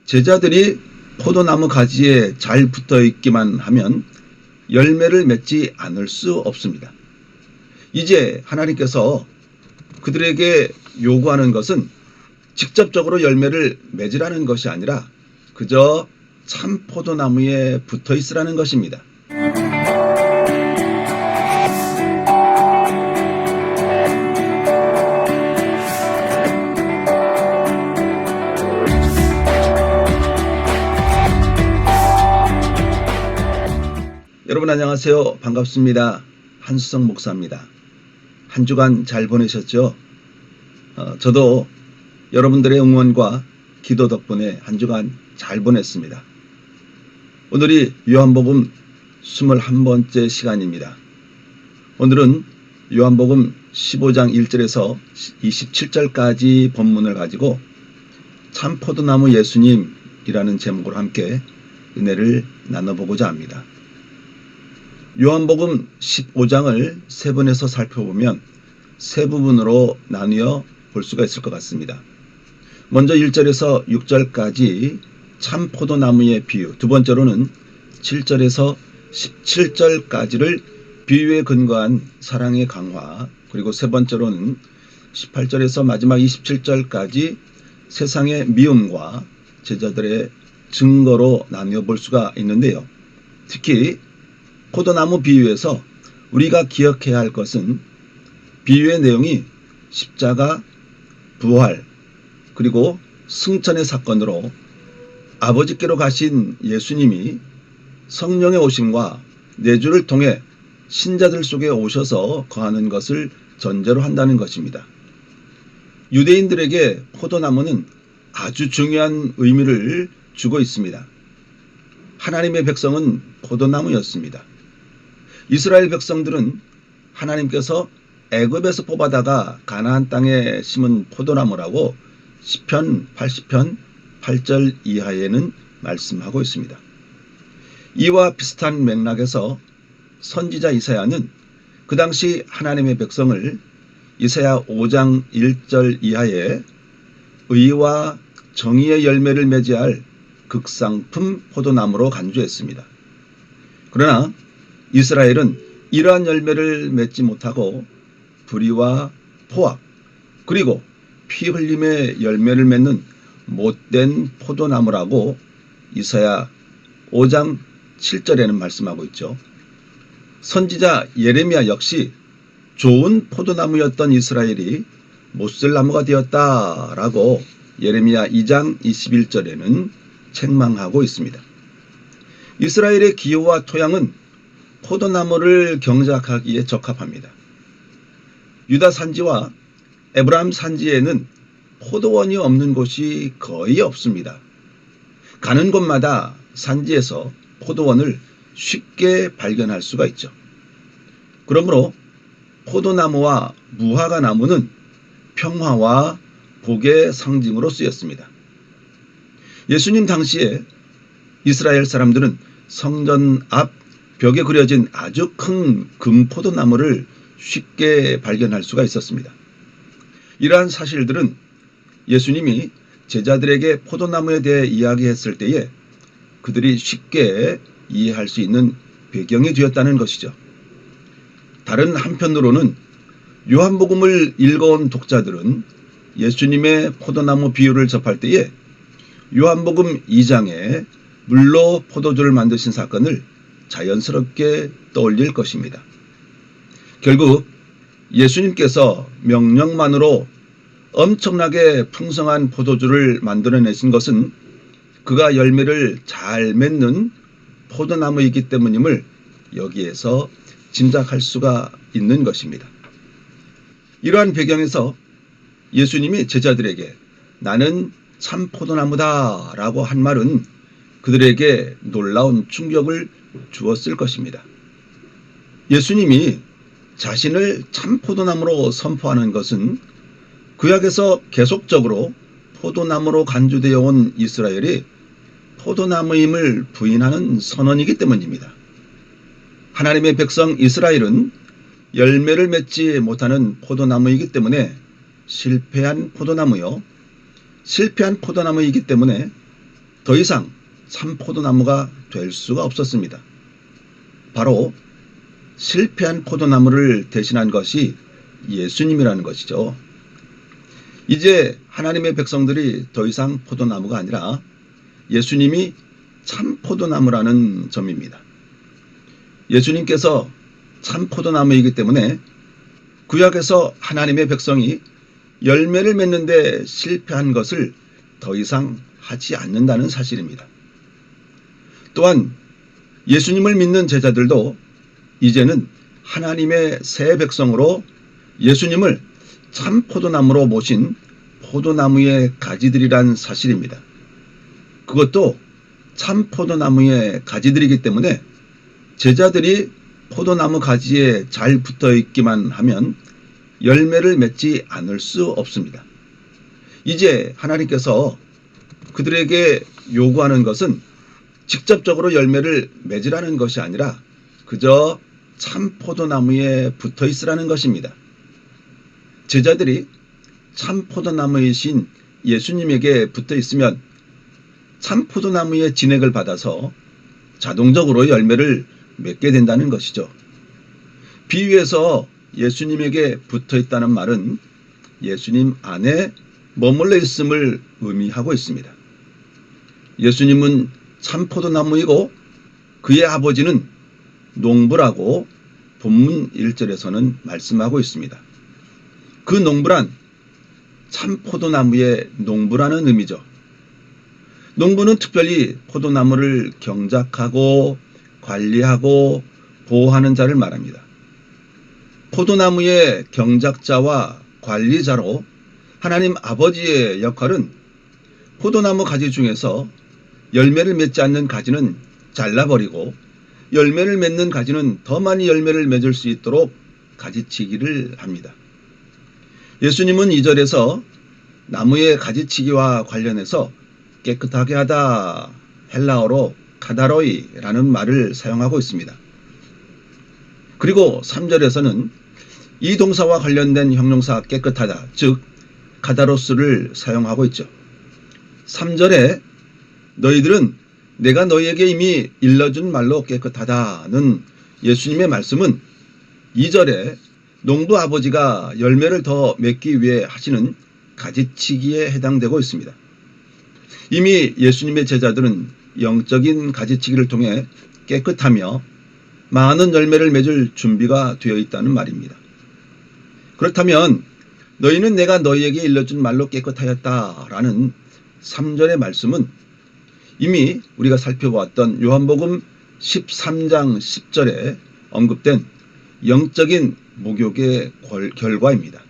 제자들이 포도나무 가지에 잘 붙어 있기만 하면 열매를 맺지 않을 수 없습니다. 이제 하나님께서 그들에게 요구하는 것은 직접적으로 열매를 맺으라는 것이 아니라 그저 참 포도나무에 붙어 있으라는 것입니다. 여러분 안녕하세요. 반갑습니다. 한수성 목사입니다. 한 주간 잘 보내셨죠? 저도 여러분들의 응원과 기도 덕분에 한 주간 잘 보냈습니다. 오늘이 요한복음 21번째 시간입니다. 오늘은 요한복음 15장 1절에서 27절까지 본문을 가지고 참 포도나무 예수님이라는 제목으로 함께 은혜를 나눠보고자 합니다. 요한복음 15장을 세 번에서 살펴보면 세 부분으로 나누어 볼 수가 있을 것 같습니다. 먼저 1절에서 6절까지 참 포도나무의 비유, 두 번째로는 7절에서 17절까지를 비유에 근거한 사랑의 강화, 그리고 세 번째로는 18절에서 마지막 27절까지 세상의 미움과 제자들의 증거로 나누어 볼 수가 있는데요. 특히 포도나무 비유에서 우리가 기억해야 할 것은 비유의 내용이 십자가, 부활, 그리고 승천의 사건으로 아버지께로 가신 예수님이 성령의 오심과 내주를 통해 신자들 속에 오셔서 거하는 것을 전제로 한다는 것입니다. 유대인들에게 포도나무는 아주 중요한 의미를 주고 있습니다. 하나님의 백성은 포도나무였습니다. 이스라엘 백성들은 하나님께서 애굽에서 뽑아다가 가나안 땅에 심은 포도나무라고 시편 80편 8절 이하에는 말씀하고 있습니다. 이와 비슷한 맥락에서 선지자 이사야는 그 당시 하나님의 백성을 이사야 5장 1절 이하에 의와 정의의 열매를 맺어야 할 극상품 포도나무로 간주했습니다. 그러나 이스라엘은 이러한 열매를 맺지 못하고 불의와 포악, 그리고 피 흘림의 열매를 맺는 못된 포도나무라고 이사야 5장 7절에는 말씀하고 있죠. 선지자 예레미야 역시 좋은 포도나무였던 이스라엘이 못쓸 나무가 되었다라고 예레미야 2장 21절에는 책망하고 있습니다. 이스라엘의 기후와 토양은 포도나무를 경작하기에 적합합니다. 유다 산지와 에브라임 산지에는 포도원이 없는 곳이 거의 없습니다. 가는 곳마다 산지에서 포도원을 쉽게 발견할 수가 있죠. 그러므로 포도나무와 무화과 나무는 평화와 복의 상징으로 쓰였습니다. 예수님 당시에 이스라엘 사람들은 성전 앞 벽에 그려진 아주 큰 금포도나무를 쉽게 발견할 수가 있었습니다. 이러한 사실들은 예수님이 제자들에게 포도나무에 대해 이야기했을 때에 그들이 쉽게 이해할 수 있는 배경이 되었다는 것이죠. 다른 한편으로는 요한복음을 읽어온 독자들은 예수님의 포도나무 비유를 접할 때에 요한복음 2장에 물로 포도주를 만드신 사건을 자연스럽게 떠올릴 것입니다. 결국 예수님께서 명령만으로 엄청나게 풍성한 포도주를 만들어내신 것은 그가 열매를 잘 맺는 포도나무이기 때문임을 여기에서 짐작할 수가 있는 것입니다. 이러한 배경에서 예수님이 제자들에게 나는 참 포도나무다 라고 한 말은 그들에게 놀라운 충격을 주었을 것입니다. 예수님이 자신을 참 포도나무로 선포하는 것은 구약에서 계속적으로 포도나무로 간주되어 온 이스라엘이 포도나무임을 부인하는 선언이기 때문입니다. 하나님의 백성 이스라엘은 열매를 맺지 못하는 포도나무이기 때문에 실패한 포도나무요. 실패한 포도나무이기 때문에 더 이상 참 포도나무가 될 수가 없었습니다. 바로 실패한 포도나무를 대신한 것이 예수님이라는 것이죠. 이제 하나님의 백성들이 더 이상 포도나무가 아니라 예수님이 참 포도나무라는 점입니다. 예수님께서 참 포도나무이기 때문에 구약에서 하나님의 백성이 열매를 맺는데 실패한 것을 더 이상 하지 않는다는 사실입니다. 또한 예수님을 믿는 제자들도 이제는 하나님의 새 백성으로 예수님을 참 포도나무로 모신 포도나무의 가지들이란 사실입니다. 그것도 참 포도나무의 가지들이기 때문에 제자들이 포도나무 가지에 잘 붙어 있기만 하면 열매를 맺지 않을 수 없습니다. 이제 하나님께서 그들에게 요구하는 것은 직접적으로 열매를 맺으라는 것이 아니라 그저 참 포도나무에 붙어 있으라는 것입니다. 제자들이 참 포도나무이신 예수님에게 붙어 있으면 참 포도나무의 진액을 받아서 자동적으로 열매를 맺게 된다는 것이죠. 비유에서 예수님에게 붙어 있다는 말은 예수님 안에 머물러 있음을 의미하고 있습니다. 예수님은 참 포도나무이고 그의 아버지는 농부라고 본문 1절에서는 말씀하고 있습니다. 그 농부란 참 포도나무의 농부라는 의미죠. 농부는 특별히 포도나무를 경작하고 관리하고 보호하는 자를 말합니다. 포도나무의 경작자와 관리자로 하나님 아버지의 역할은 포도나무 가지 중에서 열매를 맺지 않는 가지는 잘라버리고 열매를 맺는 가지는 더 많이 열매를 맺을 수 있도록 가지치기를 합니다. 예수님은 2절에서 나무의 가지치기와 관련해서 깨끗하게 하다, 헬라어로 카다로이라는 말을 사용하고 있습니다. 그리고 3절에서는 이 동사와 관련된 형용사 깨끗하다, 즉 카다로스를 사용하고 있죠. 3절에 너희들은 내가 너희에게 이미 일러준 말로 깨끗하다는 예수님의 말씀은 2절에 농부 아버지가 열매를 더 맺기 위해 하시는 가지치기에 해당되고 있습니다. 이미 예수님의 제자들은 영적인 가지치기를 통해 깨끗하며 많은 열매를 맺을 준비가 되어 있다는 말입니다. 그렇다면 너희는 내가 너희에게 일러준 말로 깨끗하였다라는 3절의 말씀은 이미 우리가 살펴보았던 요한복음 13장 10절에 언급된 영적인 목욕의 결과입니다.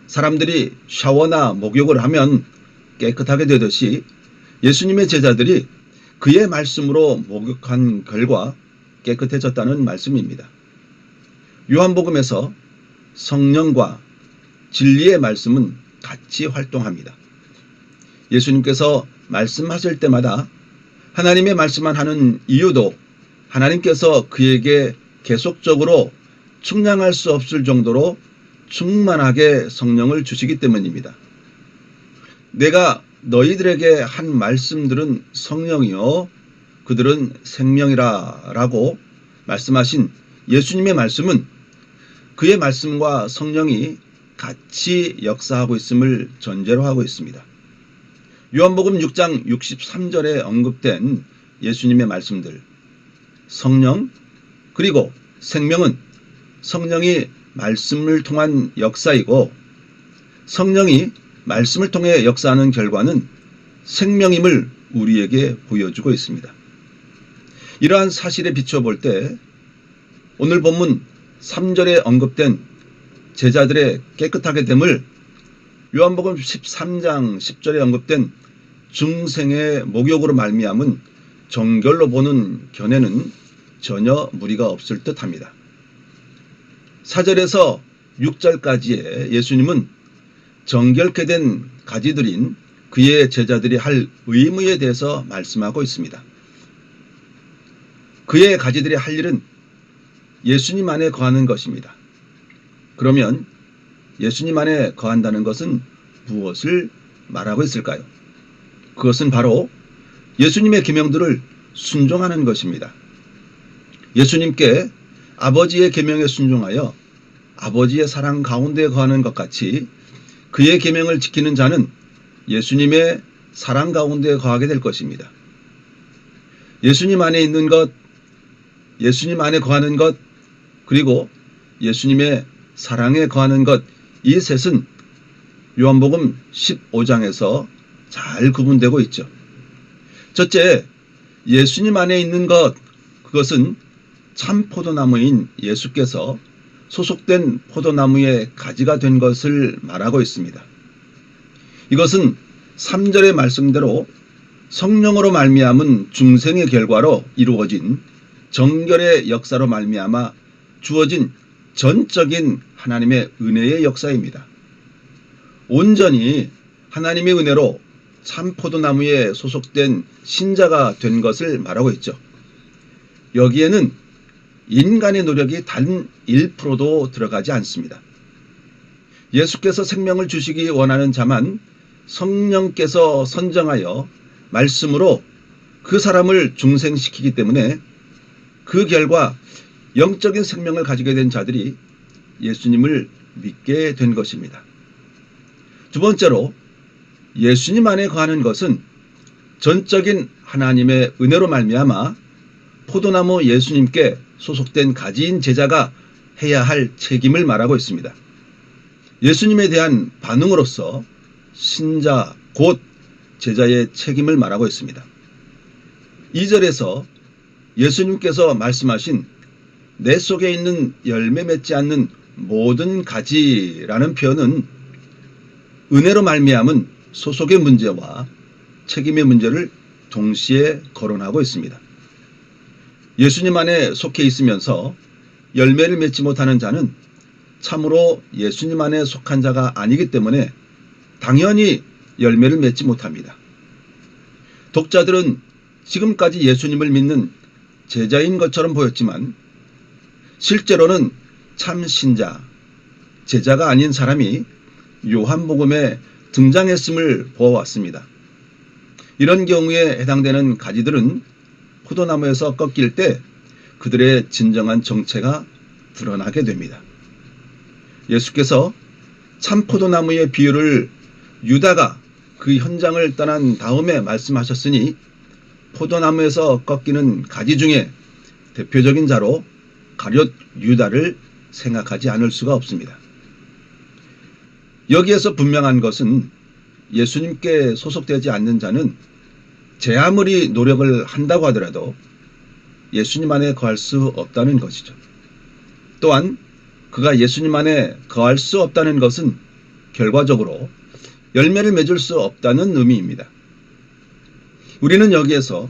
사람들이 샤워나 목욕을 하면 깨끗하게 되듯이 예수님의 제자들이 그의 말씀으로 목욕한 결과 깨끗해졌다는 말씀입니다. 요한복음에서 성령과 진리의 말씀은 같이 활동합니다. 예수님께서 말씀하실 때마다 하나님의 말씀만 하는 이유도 하나님께서 그에게 계속적으로 충량할 수 없을 정도로 충만하게 성령을 주시기 때문입니다. 내가 너희들에게 한 말씀들은 성령이요 그들은 생명이라 라고 말씀하신 예수님의 말씀은 그의 말씀과 성령이 같이 역사하고 있음을 전제로 하고 있습니다. 요한복음 6장 63절에 언급된 예수님의 말씀들, 성령 그리고 생명은 성령이 말씀을 통한 역사이고 성령이 말씀을 통해 역사하는 결과는 생명임을 우리에게 보여주고 있습니다. 이러한 사실에 비추어 볼 때 오늘 본문 3절에 언급된 제자들의 깨끗하게 됨을 요한복음 13장 10절에 언급된 중생의 목욕으로 말미암은 정결로 보는 견해는 전혀 무리가 없을 듯합니다. 4절에서 6절까지의 예수님은 정결케 된 가지들인 그의 제자들이 할 의무에 대해서 말씀하고 있습니다. 그의 가지들이 할 일은 예수님 안에 거하는 것입니다. 그러면 예수님 안에 거한다는 것은 무엇을 말하고 있을까요? 그것은 바로 예수님의 계명들을 순종하는 것입니다. 예수님께 아버지의 계명에 순종하여 아버지의 사랑 가운데 거하는 것 같이 그의 계명을 지키는 자는 예수님의 사랑 가운데 거하게 될 것입니다. 예수님 안에 있는 것, 예수님 안에 거하는 것, 그리고 예수님의 사랑에 거하는 것, 이 셋은 요한복음 15장에서 잘 구분되고 있죠. 첫째, 예수님 안에 있는 것, 그것은 참 포도나무인 예수께서 소속된 포도나무의 가지가 된 것을 말하고 있습니다. 이것은 3절의 말씀대로 성령으로 말미암은 중생의 결과로 이루어진 정결의 역사로 말미암아 주어진 전적인 하나님의 은혜의 역사입니다. 온전히 하나님의 은혜로 참 포도나무에 소속된 신자가 된 것을 말하고 있죠. 여기에는 인간의 노력이 단 1%도 들어가지 않습니다. 예수께서 생명을 주시기 원하는 자만 성령께서 선정하여 말씀으로 그 사람을 중생시키기 때문에 그 결과 영적인 생명을 가지게 된 자들이 예수님을 믿게 된 것입니다. 두 번째로 예수님 안에 거하는 것은 전적인 하나님의 은혜로 말미암아 포도나무 예수님께 소속된 가지인 제자가 해야 할 책임을 말하고 있습니다. 예수님에 대한 반응으로서 신자 곧 제자의 책임을 말하고 있습니다. 2절에서 예수님께서 말씀하신 내 속에 있는 열매 맺지 않는 모든 가지라는 표현은 은혜로 말미암은 소속의 문제와 책임의 문제를 동시에 거론하고 있습니다. 예수님 안에 속해 있으면서 열매를 맺지 못하는 자는 참으로 예수님 안에 속한 자가 아니기 때문에 당연히 열매를 맺지 못합니다. 독자들은 지금까지 예수님을 믿는 제자인 것처럼 보였지만 실제로는 참 신자, 제자가 아닌 사람이 요한복음에 등장했음을 보아왔습니다. 이런 경우에 해당되는 가지들은 포도나무에서 꺾일 때 그들의 진정한 정체가 드러나게 됩니다. 예수께서 참 포도나무의 비유를 유다가 그 현장을 떠난 다음에 말씀하셨으니 포도나무에서 꺾이는 가지 중에 대표적인 자로 가룟 유다를 생각하지 않을 수가 없습니다. 여기에서 분명한 것은 예수님께 소속되지 않는 자는 제 아무리 노력을 한다고 하더라도 예수님 안에 거할 수 없다는 것이죠. 또한 그가 예수님 안에 거할 수 없다는 것은 결과적으로 열매를 맺을 수 없다는 의미입니다. 우리는 여기에서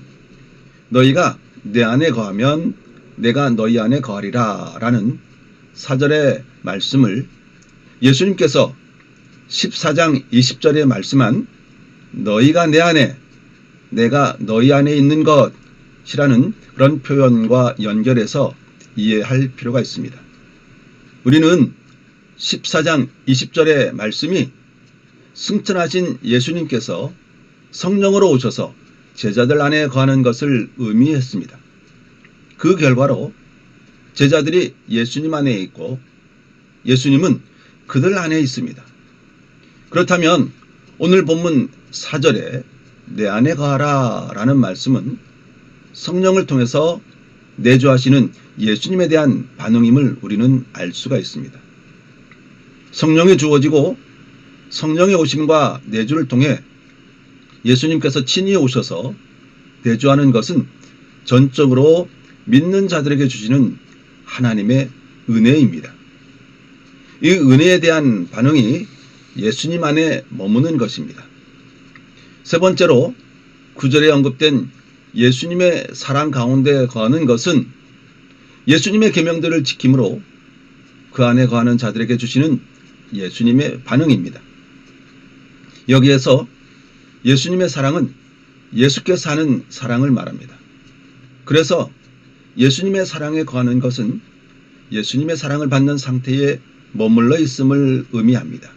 너희가 내 안에 거하면 내가 너희 안에 거하리라 라는 4절의 말씀을 예수님께서 14장 20절에 말씀한 너희가 내 안에 내가 너희 안에 있는 것이라는 그런 표현과 연결해서 이해할 필요가 있습니다. 우리는 14장 20절의 말씀이 승천하신 예수님께서 성령으로 오셔서 제자들 안에 거하는 것을 의미했습니다. 그 결과로 제자들이 예수님 안에 있고 예수님은 그들 안에 있습니다. 그렇다면 오늘 본문 4절에 내 안에 거하라 라는 말씀은 성령을 통해서 내주하시는 예수님에 대한 반응임을 우리는 알 수가 있습니다. 성령이 주어지고 성령의 오심과 내주를 통해 예수님께서 친히 오셔서 내주하는 것은 전적으로 믿는 자들에게 주시는 하나님의 은혜입니다. 이 은혜에 대한 반응이 예수님 안에 머무는 것입니다. 세 번째로 9절에 언급된 예수님의 사랑 가운데 거하는 것은 예수님의 계명들을 지킴으로 그 안에 거하는 자들에게 주시는 예수님의 반응입니다. 여기에서 예수님의 사랑은 예수께서 하는 사랑을 말합니다. 그래서 예수님의 사랑에 거하는 것은 예수님의 사랑을 받는 상태에 머물러 있음을 의미합니다.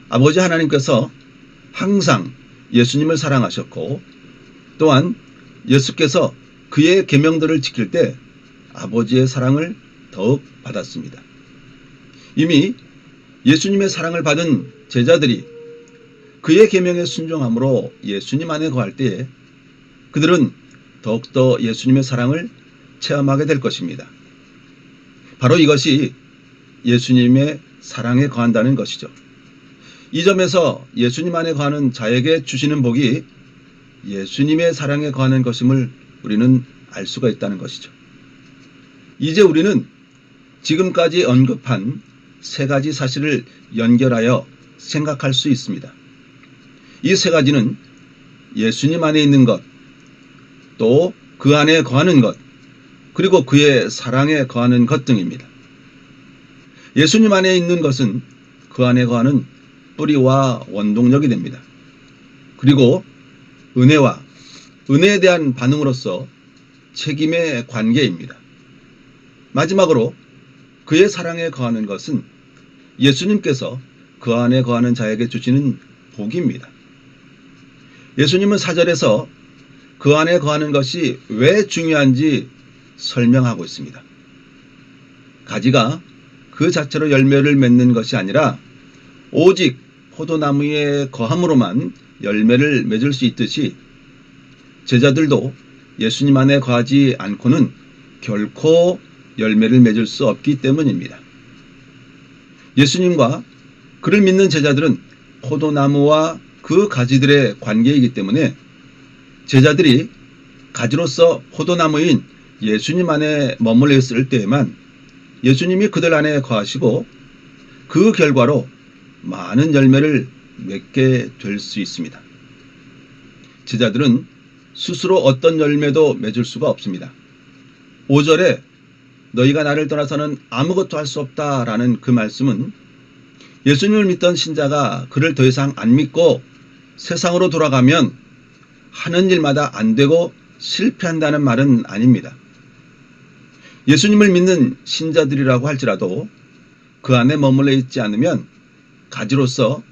아버지 하나님께서 항상 예수님을 사랑하셨고 또한 예수께서 그의 계명들을 지킬 때 아버지의 사랑을 더욱 받았습니다. 이미 예수님의 사랑을 받은 제자들이 그의 계명에 순종함으로 예수님 안에 거할 때에 그들은 더욱더 예수님의 사랑을 체험하게 될 것입니다. 바로 이것이 예수님의 사랑에 거한다는 것이죠. 이 점에서 예수님 안에 거하는 자에게 주시는 복이 예수님의 사랑에 거하는 것임을 우리는 알 수가 있다는 것이죠. 이제 우리는 지금까지 언급한 세 가지 사실을 연결하여 생각할 수 있습니다. 이 세 가지는 예수님 안에 있는 것, 또 그 안에 거하는 것, 그리고 그의 사랑에 거하는 것 등입니다. 예수님 안에 있는 것은 그 안에 거하는 뿌리와 원동력이 됩니다. 그리고 은혜와 은혜에 대한 반응으로서 책임의 관계입니다. 마지막으로 그의 사랑에 거하는 것은 예수님께서 그 안에 거하는 자에게 주시는 복입니다. 예수님은 4절에서 그 안에 거하는 것이 왜 중요한지 설명하고 있습니다. 가지가 그 자체로 열매를 맺는 것이 아니라 오직 포도나무에 거함으로만 열매를 맺을 수 있듯이 제자들도 예수님 안에 거하지 않고는 결코 열매를 맺을 수 없기 때문입니다. 예수님과 그를 믿는 제자들은 포도나무와 그 가지들의 관계이기 때문에 제자들이 가지로서 포도나무인 예수님 안에 머물러 있을 때에만 예수님이 그들 안에 거하시고 그 결과로 많은 열매를 맺게 될 수 있습니다. 제자들은 스스로 어떤 열매도 맺을 수가 없습니다. 5절에 너희가 나를 떠나서는 아무것도 할 수 없다라는 그 말씀은 예수님을 믿던 신자가 그를 더 이상 안 믿고 세상으로 돌아가면 하는 일마다 안 되고 실패한다는 말은 아닙니다. 예수님을 믿는 신자들이라고 할지라도 그 안에 머물러 있지 않으면 가지로서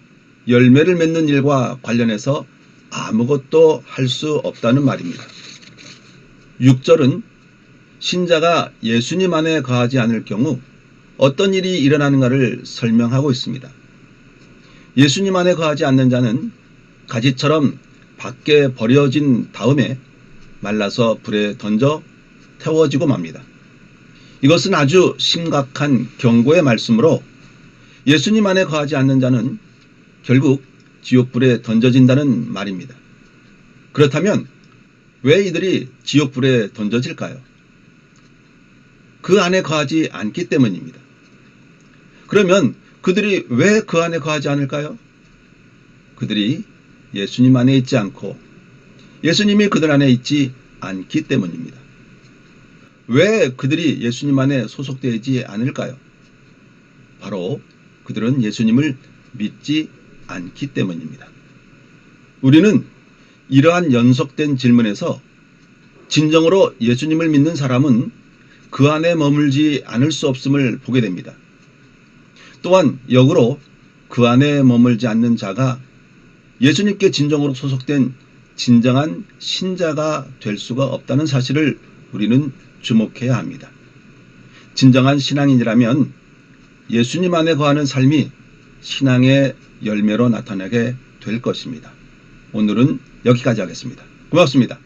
열매를 맺는 일과 관련해서 아무것도 할 수 없다는 말입니다. 6절은 신자가 예수님 안에 거하지 않을 경우 어떤 일이 일어나는가를 설명하고 있습니다. 예수님 안에 거하지 않는 자는 가지처럼 밖에 버려진 다음에 말라서 불에 던져 태워지고 맙니다. 이것은 아주 심각한 경고의 말씀으로 예수님 안에 거하지 않는 자는 결국 지옥불에 던져진다는 말입니다. 그렇다면 왜 이들이 지옥불에 던져질까요? 그 안에 거하지 않기 때문입니다. 그러면 그들이 왜 그 안에 거하지 않을까요? 그들이 예수님 안에 있지 않고 예수님이 그들 안에 있지 않기 때문입니다. 왜 그들이 예수님 안에 소속되지 않을까요? 바로 그들은 예수님을 믿지 않기 때문입니다. 우리는 이러한 연속된 질문에서 진정으로 예수님을 믿는 사람은 그 안에 머물지 않을 수 없음을 보게 됩니다. 또한 역으로 그 안에 머물지 않는 자가 예수님께 진정으로 소속된 진정한 신자가 될 수가 없다는 사실을 우리는 주목해야 합니다. 진정한 신앙인이라면 예수님 안에 거하는 삶이 신앙의 열매로 나타나게 될 것입니다. 오늘은 여기까지 하겠습니다. 고맙습니다.